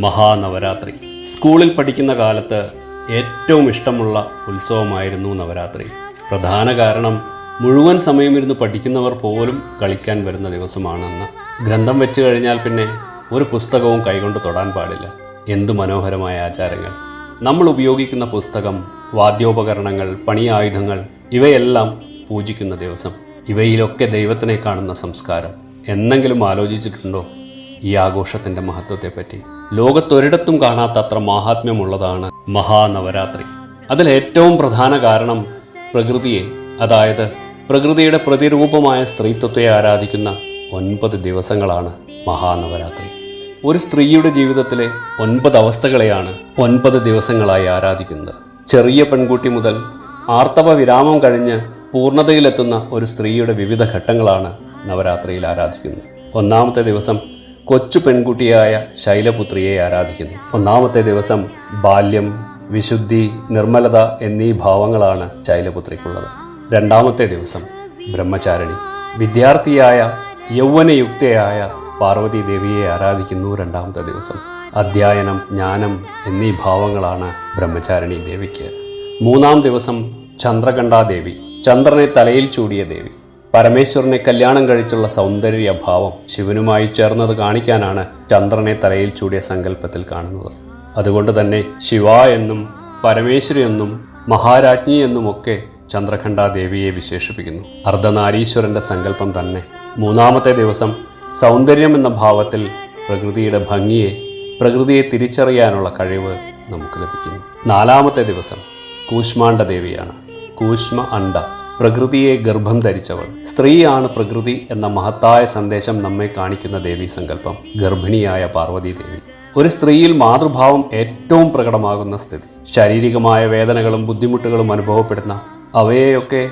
മഹാനവരാത്രി. സ്കൂളിൽ പഠിക്കുന്ന കാലത്ത് ഏറ്റവും ഇഷ്ടമുള്ള ഉത്സവമായിരുന്നു നവരാത്രി. പ്രധാന കാരണം മുഴുവൻ സമയമിരുന്ന് പഠിക്കുന്നവർ പോലും കളിക്കാൻ വരുന്ന ദിവസമാണെന്ന്. ഗ്രന്ഥം വെച്ച് കഴിഞ്ഞാൽ പിന്നെ ഒരു പുസ്തകവും കൈകൊണ്ട് തൊടാൻ പാടില്ല. എന്തു മനോഹരമായ ആചാരങ്ങൾ! നമ്മൾ ഉപയോഗിക്കുന്ന പുസ്തകം, വാദ്യോപകരണങ്ങൾ, പണിയായുധങ്ങൾ ഇവയെല്ലാം പൂജിക്കുന്ന ദിവസം. ഇവയിലൊക്കെ ദൈവത്തിനെ കാണുന്ന സംസ്കാരം. എന്നെങ്കിലും ആലോചിച്ചിട്ടുണ്ടോ ഈ ആഘോഷത്തിൻ്റെ മഹത്വത്തെപ്പറ്റി? ലോകത്തൊരിടത്തും കാണാത്തത്ര മാഹാത്മ്യമുള്ളതാണ് മഹാനവരാത്രി. അതിലേറ്റവും പ്രധാന കാരണം പ്രകൃതിയെ, അതായത് പ്രകൃതിയുടെ പ്രതിരൂപമായ സ്ത്രീത്വത്തെ ആരാധിക്കുന്ന 9 ദിവസങ്ങളാണ് മഹാനവരാത്രി. ഒരു സ്ത്രീയുടെ ജീവിതത്തിലെ 9 അവസ്ഥകളെയാണ് 9 ദിവസങ്ങളായി ആരാധിക്കുന്നത്. ചെറിയ പെൺകുട്ടി മുതൽ ആർത്തവ വിരാമം കഴിഞ്ഞ് പൂർണ്ണതയിലെത്തുന്ന ഒരു സ്ത്രീയുടെ വിവിധ ഘട്ടങ്ങളാണ് നവരാത്രിയിൽ ആരാധിക്കുന്നത്. ഒന്നാമത്തെ ദിവസം കൊച്ചു പെൺകുട്ടിയായ ശൈലപുത്രിയെ ആരാധിക്കുന്നു. ഒന്നാമത്തെ ദിവസം ബാല്യം, വിശുദ്ധി, നിർമ്മലത എന്നീ ഭാവങ്ങളാണ് ശൈലപുത്രിക്കുള്ളത്. രണ്ടാമത്തെ ദിവസം ബ്രഹ്മചാരിണി, വിദ്യാർത്ഥിയായ യൗവനയുക്തയായ പാർവതി ദേവിയെ ആരാധിക്കുന്നു. രണ്ടാമത്തെ ദിവസം അധ്യയനം, ജ്ഞാനം എന്നീ ഭാവങ്ങളാണ് ബ്രഹ്മചാരിണി ദേവിക്ക്. മൂന്നാം ദിവസം ചന്ദ്രകണ്ഠാദേവി, ചന്ദ്രനെ തലയിൽ ചൂടിയ ദേവി. പരമേശ്വരനെ കല്യാണം കഴിച്ചുള്ള സൗന്ദര്യഭാവം ശിവനുമായി ചേർന്നത് കാണിക്കാനാണ് ചന്ദ്രനെ തലയിൽ ചൂടിയ സങ്കല്പത്തിൽ കാണുന്നത്. അതുകൊണ്ട് തന്നെ ശിവ എന്നും പരമേശ്വരി എന്നും മഹാരാജ്ഞി എന്നുമൊക്കെ ചന്ദ്രകണ്ഠാദേവിയെ വിശേഷിപ്പിക്കുന്നു. അർദ്ധനാരീശ്വരന്റെ സങ്കല്പം തന്നെ. മൂന്നാമത്തെ ദിവസം സൗന്ദര്യം എന്ന ഭാവത്തിൽ പ്രകൃതിയുടെ ഭംഗിയെ, പ്രകൃതിയെ തിരിച്ചറിയാനുള്ള കഴിവ് നമുക്ക് ലഭിക്കുന്നു. നാലാമത്തെ ദിവസം കൂഷ്മാണ്ഡ ദേവിയാണ്. കൂഷ്മ അണ്ഡ, പ്രകൃതിയെ ഗർഭം ധരിച്ചവൾ. സ്ത്രീയാണ് പ്രകൃതി എന്ന മഹത്തായ സന്ദേശം നമ്മെ കാണിക്കുന്ന ദേവീ സങ്കല്പം ഗർഭിണിയായ പാർവതി ദേവി. ഒരു സ്ത്രീയിൽ മാതൃഭാവം ഏറ്റവും പ്രകടമാകുന്ന സ്ഥിതി. ശാരീരികമായ വേദനകളും ബുദ്ധിമുട്ടുകളും അനുഭവപ്പെടുന്ന അവയെയൊക്കെ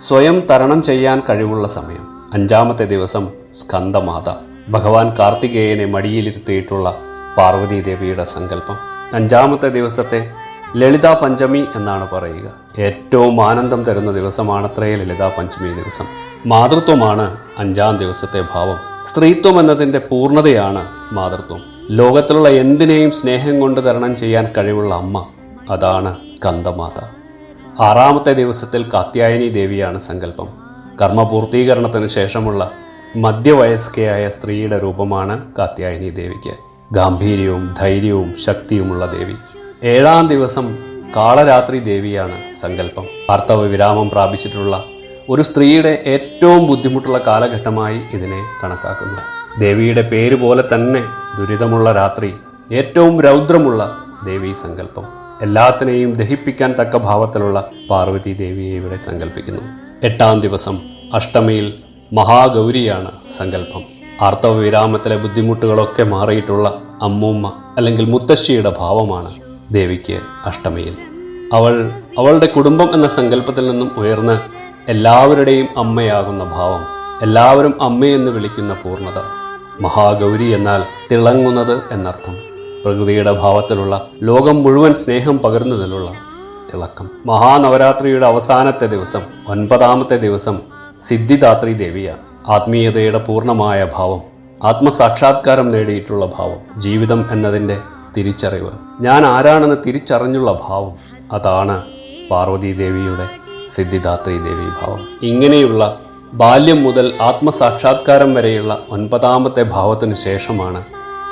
സ്വയം തരണം ചെയ്യാൻ കഴിവുള്ള സമയം. അഞ്ചാമത്തെ ദിവസം സ്കന്ദമാത, ഭഗവാൻ കാർത്തികേയനെ മടിയിലിരുത്തിയിട്ടുള്ള പാർവതി ദേവിയുടെ സങ്കല്പം. അഞ്ചാമത്തെ ദിവസത്തെ ലളിതാ പഞ്ചമി എന്നാണ് പറയുക. ഏറ്റവും ആനന്ദം തരുന്ന ദിവസമാണത്രേ ലളിതാ പഞ്ചമി ദിവസം. മാതൃത്വമാണ് 5-ാം ദിവസത്തെ ഭാവം. സ്ത്രീത്വം എന്നതിൻ്റെ പൂർണ്ണതയാണ് മാതൃത്വം. ലോകത്തിലുള്ള എന്തിനേയും സ്നേഹം കൊണ്ട് തരണം ചെയ്യാൻ കഴിവുള്ള അമ്മ, അതാണ് സ്കന്ദമാത. 6-ാമത്തെ ദിവസത്തിൽ കാത്യായനി ദേവിയാണ് സങ്കല്പം. കർമ്മപൂർത്തീകരണത്തിന് ശേഷമുള്ള മധ്യവയസ്കയായ സ്ത്രീയുടെ രൂപമാണ് കാത്യായനി ദേവിക്ക്. ഗാംഭീര്യവും ധൈര്യവും ശക്തിയുമുള്ള ദേവി. 7-ാം ദിവസം കാളരാത്രി ദേവിയാണ് സങ്കല്പം. ആർത്തവ വിരാമം പ്രാപിച്ചിട്ടുള്ള ഒരു സ്ത്രീയുടെ ഏറ്റവും ബുദ്ധിമുട്ടുള്ള കാലഘട്ടമായി ഇതിനെ കണക്കാക്കുന്നു. ദേവിയുടെ പേര് പോലെ തന്നെ ദുരിതമുള്ള രാത്രി, ഏറ്റവും രൗദ്രമുള്ള ദേവീ സങ്കല്പം. എല്ലാത്തിനെയും ദഹിപ്പിക്കാൻ തക്ക ഭാവത്തിലുള്ള പാർവതി ദേവിയെ ഇവിടെ സങ്കല്പിക്കുന്നു. 8-ാം ദിവസം അഷ്ടമിയിൽ മഹാഗൗരിയാണ് സങ്കല്പം. ആർത്തവ വിരാമത്തിലെ ബുദ്ധിമുട്ടുകളൊക്കെ മാറിയിട്ടുള്ള അമ്മൂമ്മ അല്ലെങ്കിൽ മുത്തശ്ശിയുടെ ഭാവമാണ് ദേവിക്ക് അഷ്ടമിയിൽ. അവളുടെ കുടുംബം എന്ന സങ്കല്പത്തിൽ നിന്നും ഉയർന്ന് എല്ലാവരുടെയും അമ്മയാകുന്ന ഭാവം, എല്ലാവരും അമ്മയെന്ന് വിളിക്കുന്ന പൂർണ്ണത. മഹാഗൗരി എന്നാൽ തിളങ്ങുന്നത് എന്നർത്ഥം. പ്രകൃതിയുടെ ഭാവത്തിലുള്ള, ലോകം മുഴുവൻ സ്നേഹം പകരുന്നതിലുള്ള തിളക്കം. മഹാനവരാത്രിയുടെ അവസാനത്തെ ദിവസം 9-ാമത്തെ ദിവസം സിദ്ധിദാത്രി ദേവിയാണ്. ആത്മീയതയുടെ പൂർണ്ണമായ ഭാവം, ആത്മസാക്ഷാത്കാരം നേടിയിട്ടുള്ള ഭാവം, ജീവിതം എന്നതിൻ്റെ തിരിച്ചറിവ്, ഞാൻ ആരാണെന്ന് തിരിച്ചറിഞ്ഞുള്ള ഭാവം, അതാണ് പാർവതി ദേവിയുടെ സിദ്ധിദാത്രി ദേവി ഭാവം. ഇങ്ങനെയുള്ള ബാല്യം മുതൽ ആത്മസാക്ഷാത്കാരം വരെയുള്ള 9-ാമത്തെ ഭാവത്തിനു ശേഷമാണ്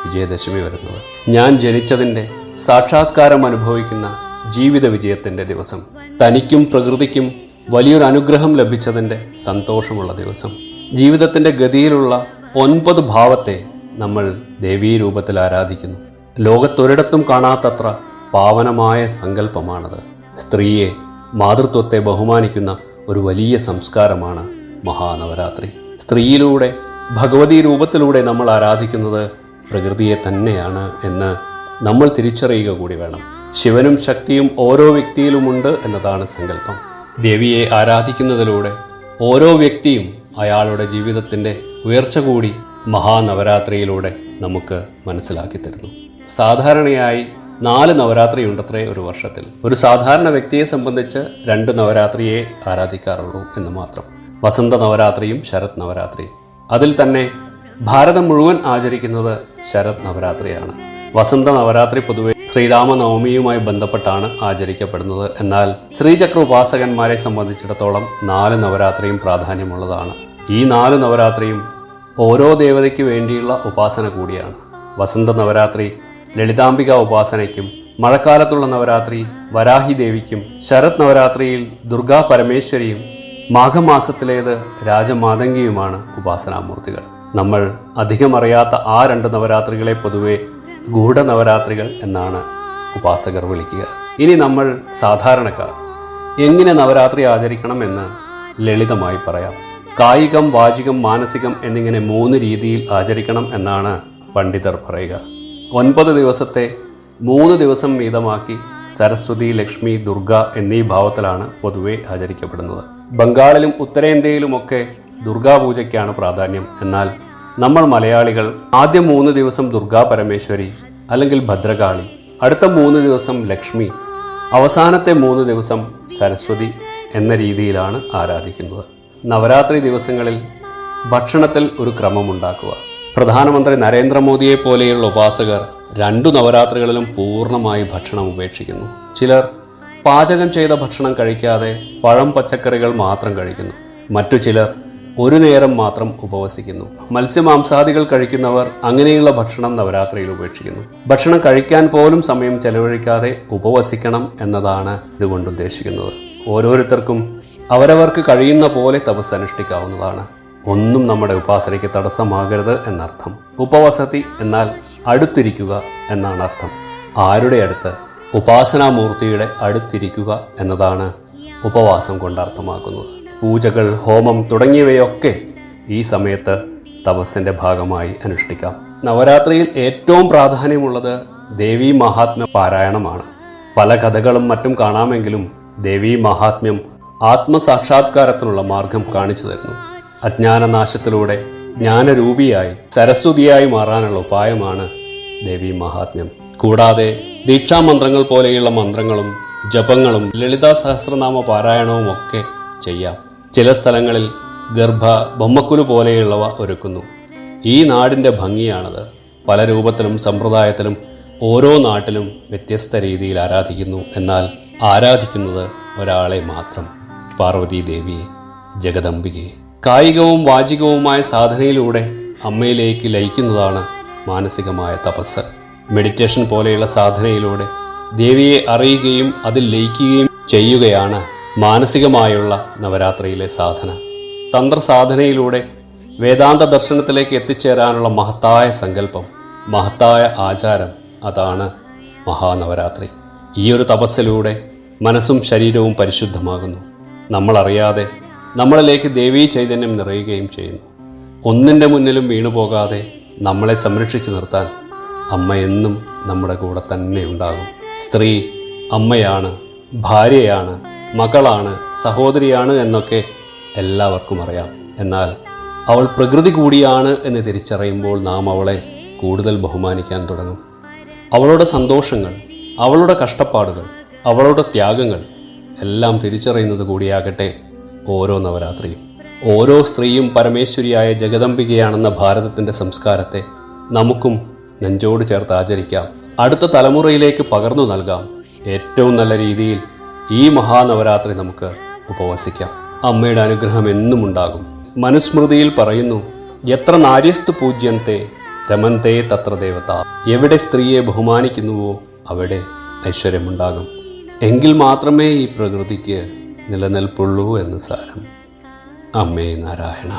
വിജയദശമി വരുന്നത്. ഞാൻ ജനിച്ചതിൻ്റെ സാക്ഷാത്കാരം അനുഭവിക്കുന്ന ജീവിത വിജയത്തിൻ്റെ ദിവസം. തനിക്കും പ്രകൃതിക്കും വലിയൊരു അനുഗ്രഹം ലഭിച്ചതിൻ്റെ സന്തോഷമുള്ള ദിവസം. ജീവിതത്തിൻ്റെ ഗതിയിലുള്ള 9 ഭാവത്തെ നമ്മൾ ദേവീ രൂപത്തിൽ ആരാധിക്കുന്നു. ലോകത്തൊരിടത്തും കാണാത്തത്ര പാവനമായ സങ്കല്പമാണത്. സ്ത്രീയെ, മാതൃത്വത്തെ ബഹുമാനിക്കുന്ന ഒരു വലിയ സംസ്കാരമാണ് മഹാനവരാത്രി. സ്ത്രീയിലൂടെ, ഭഗവതി രൂപത്തിലൂടെ നമ്മൾ ആരാധിക്കുന്നത് പ്രകൃതിയെ തന്നെയാണ് എന്ന് നമ്മൾ തിരിച്ചറിയുക കൂടി വേണം. ശിവനും ശക്തിയും ഓരോ വ്യക്തിയിലുമുണ്ട് എന്നതാണ് സങ്കല്പം. ദേവിയെ ആരാധിക്കുന്നതിലൂടെ ഓരോ വ്യക്തിയും അയാളുടെ ജീവിതത്തിൻ്റെ ഉയർച്ച കൂടി മഹാനവരാത്രിയിലൂടെ നമുക്ക് മനസ്സിലാക്കി തരുന്നു. സാധാരണയായി 4 നവരാത്രിയുണ്ടത്രേ ഒരു വർഷത്തിൽ. ഒരു സാധാരണ വ്യക്തിയെ സംബന്ധിച്ച് 2 നവരാത്രിയെ ആരാധിക്കാറുള്ളൂ എന്ന് മാത്രം. വസന്ത നവരാത്രിയും ശരത് നവരാത്രിയും. അതിൽ തന്നെ ഭാരതം മുഴുവൻ ആചരിക്കുന്നത് ശരത് നവരാത്രിയാണ്. വസന്ത നവരാത്രി പൊതുവെ ശ്രീരാമനവമിയുമായി ബന്ധപ്പെട്ടാണ് ആചരിക്കപ്പെടുന്നത്. എന്നാൽ ശ്രീചക്ര ഉപാസകന്മാരെ സംബന്ധിച്ചിടത്തോളം 4 നവരാത്രിയും പ്രാധാന്യമുള്ളതാണ്. ഈ 4 നവരാത്രിയും ഓരോ ദേവതയ്ക്ക് വേണ്ടിയുള്ള ഉപാസന കൂടിയാണ്. വസന്ത നവരാത്രി ലളിതാംബിക ഉപാസനയ്ക്കും, മഴക്കാലത്തുള്ള നവരാത്രി വരാഹി ദേവിക്കും, ശരത് നവരാത്രിയിൽ ദുർഗാ പരമേശ്വരിയും, മാഘമാസത്തിലേത് രാജമാതംഗിയുമാണ് ഉപാസനാമൂർത്തികൾ. നമ്മൾ അധികം അറിയാത്ത ആ 2 നവരാത്രികളെ പൊതുവെ ഗൂഢനവരാത്രികൾ എന്നാണ് ഉപാസകർ വിളിക്കുക. ഇനി നമ്മൾ സാധാരണക്കാർ എങ്ങനെ നവരാത്രി ആചരിക്കണം എന്ന് ലളിതമായി പറയാം. കായികം, വാചികം, മാനസികം എന്നിങ്ങനെ 3 രീതിയിൽ ആചരിക്കണം എന്നാണ് പണ്ഡിതർ പറയുക. 9 ദിവസത്തെ 3 ദിവസം വീതമാക്കി സരസ്വതി, ലക്ഷ്മി, ദുർഗ എന്നീ ഭാവത്തിലാണ് പൊതുവെ ആചരിക്കപ്പെടുന്നത്. ബംഗാളിലും ഉത്തരേന്ത്യയിലുമൊക്കെ ദുർഗാപൂജയ്ക്കാണ് പ്രാധാന്യം. എന്നാൽ നമ്മൾ മലയാളികൾ ആദ്യ 3 ദിവസം ദുർഗാ പരമേശ്വരി അല്ലെങ്കിൽ ഭദ്രകാളി, അടുത്ത 3 ദിവസം ലക്ഷ്മി, അവസാനത്തെ 3 ദിവസം സരസ്വതി എന്ന രീതിയിലാണ് ആരാധിക്കുന്നത്. നവരാത്രി ദിവസങ്ങളിൽ ഭക്ഷണത്തിൽ ഒരു ക്രമമുണ്ടാക്കുക. പ്രധാനമന്ത്രി നരേന്ദ്രമോദിയെ പോലെയുള്ള ഉപാസകർ 2 നവരാത്രികളിലും പൂർണ്ണമായി ഭക്ഷണം ഉപേക്ഷിക്കുന്നു. ചിലർ പാചകം ചെയ്ത ഭക്ഷണം കഴിക്കാതെ പഴം, പച്ചക്കറികൾ മാത്രം കഴിക്കുന്നു. മറ്റു ചിലർ ഒരു നേരം മാത്രം ഉപവസിക്കുന്നു. മത്സ്യമാംസാദികൾ കഴിക്കുന്നവർ അങ്ങനെയുള്ള ഭക്ഷണം നവരാത്രിയിൽ ഉപേക്ഷിക്കുന്നു. ഭക്ഷണം കഴിക്കാൻ പോലും സമയം ചെലവഴിക്കാതെ ഉപവസിക്കണം എന്നതാണ് ഇതുകൊണ്ട് ഉദ്ദേശിക്കുന്നത്. ഓരോരുത്തർക്കും അവരവർക്ക് കഴിയുന്ന പോലെ തപസ് അനുഷ്ഠിക്കാവുന്നതാണ്. ഒന്നും നമ്മുടെ ഉപാസനയ്ക്ക് തടസ്സമാകരുത് എന്നർത്ഥം. ഉപവസതി എന്നാൽ അടുത്തിരിക്കുക എന്നാണ് അർത്ഥം. ആരുടെ അടുത്ത്? ഉപാസനാമൂർത്തിയുടെ അടുത്തിരിക്കുക എന്നതാണ് ഉപവാസം കൊണ്ട് അർത്ഥമാക്കുന്നത്. പൂജകൾ, ഹോമം തുടങ്ങിയവയൊക്കെ ഈ സമയത്ത് തപസ്സിൻ്റെ ഭാഗമായി അനുഷ്ഠിക്കാം. നവരാത്രിയിൽ ഏറ്റവും പ്രാധാന്യമുള്ളത് ദേവീ മഹാത്മ്യ പാരായണമാണ്. പല കഥകളും മറ്റും കാണാമെങ്കിലും ദേവീ മഹാത്മ്യം ആത്മസാക്ഷാത്കാരത്തിനുള്ള മാർഗം കാണിച്ചു തരുന്നു. അജ്ഞാനനാശത്തിലൂടെ ജ്ഞാനരൂപിയായി സരസ്വതിയായി മാറാനുള്ള ഉപായമാണ് ദേവീ മഹാത്മ്യം. കൂടാതെ ദീക്ഷാമന്ത്രങ്ങൾ പോലെയുള്ള മന്ത്രങ്ങളും ജപങ്ങളും ലളിതാ സഹസ്രനാമ പാരായണവും ഒക്കെ ചെയ്യാം. ചില സ്ഥലങ്ങളിൽ ഗർഭ, ബൊമ്മക്കുലു പോലെയുള്ളവ ഒരുക്കുന്നു. ഈ നാടിൻ്റെ ഭംഗിയാണത്. പല രൂപത്തിലും സമ്പ്രദായത്തിലും ഓരോ നാട്ടിലും വ്യത്യസ്ത രീതിയിൽ ആരാധിക്കുന്നു. എന്നാൽ ആരാധിക്കുന്നത് ഒരാളെ മാത്രം, പാർവതി ദേവിയെ, ജഗദംബികയെ. കായികവും വാചികവുമായ സാധനയിലൂടെ അമ്മയിലേക്ക് ലയിക്കുന്നതാണ് മാനസികമായ തപസ്. മെഡിറ്റേഷൻ പോലെയുള്ള സാധനയിലൂടെ ദേവിയെ അറിയുകയും അതിൽ ലയിക്കുകയും ചെയ്യുകയാണ് മാനസികമായുള്ള നവരാത്രിയിലെ സാധന. തന്ത്രസാധനയിലൂടെ വേദാന്ത ദർശനത്തിലേക്ക് എത്തിച്ചേരാനുള്ള മഹത്തായ സങ്കല്പം, മഹത്തായ ആചാരം, അതാണ് മഹാനവരാത്രി. ഈയൊരു തപസ്സിലൂടെ മനസ്സും ശരീരവും പരിശുദ്ധമാകുന്നു. നമ്മളറിയാതെ നമ്മളിലേക്ക് ദേവീ ചൈതന്യം നിറയുകയും ചെയ്യുന്നു. ഒന്നിൻ്റെ മുന്നിലും വീണുപോകാതെ നമ്മളെ സംരക്ഷിച്ചു നിർത്താൻ അമ്മ എന്നും നമ്മുടെ കൂടെ തന്നെ ഉണ്ടാകും. സ്ത്രീ അമ്മയാണ്, ഭാര്യയാണ്, മകളാണ്, സഹോദരിയാണ് എന്നൊക്കെ എല്ലാവർക്കും അറിയാം. എന്നാൽ അവൾ പ്രകൃതി കൂടിയാണ് എന്ന് തിരിച്ചറിയുമ്പോൾ നാം അവളെ കൂടുതൽ ബഹുമാനിക്കാൻ തുടങ്ങും. അവളുടെ സന്തോഷങ്ങൾ, അവളുടെ കഷ്ടപ്പാടുകൾ, അവളുടെ ത്യാഗങ്ങൾ എല്ലാം തിരിച്ചറിയുന്നത് കൂടിയാകട്ടെ ഓരോ നവരാത്രിയും. ഓരോ സ്ത്രീയും പരമേശ്വരിയായ ജഗദംബികയാണെന്ന ഭാരതത്തിൻ്റെ സംസ്കാരത്തെ നമുക്കും നെഞ്ചോട് ചേർത്ത് ആചരിക്കാം. അടുത്ത തലമുറയിലേക്ക് പകർന്നു നൽകാം. ഏറ്റവും നല്ല രീതിയിൽ ഈ മഹാനവരാത്രി നമുക്ക് ഉപവസിക്കാം. അമ്മയുടെ അനുഗ്രഹം എന്നും ഉണ്ടാകും. മനുസ്മൃതിയിൽ പറയുന്നു, എത്ര നാര്യസ്തു പൂജ്യന്തെ രമന്തേ തത്ര ദേവത. എവിടെ സ്ത്രീയെ ബഹുമാനിക്കുന്നുവോ അവിടെ ഐശ്വര്യമുണ്ടാകും. എങ്കിൽ മാത്രമേ ഈ പ്രകൃതിക്ക് നിലനിൽപ്പുള്ളൂ എന്ന് സാരം. അമ്മേ നാരായണ.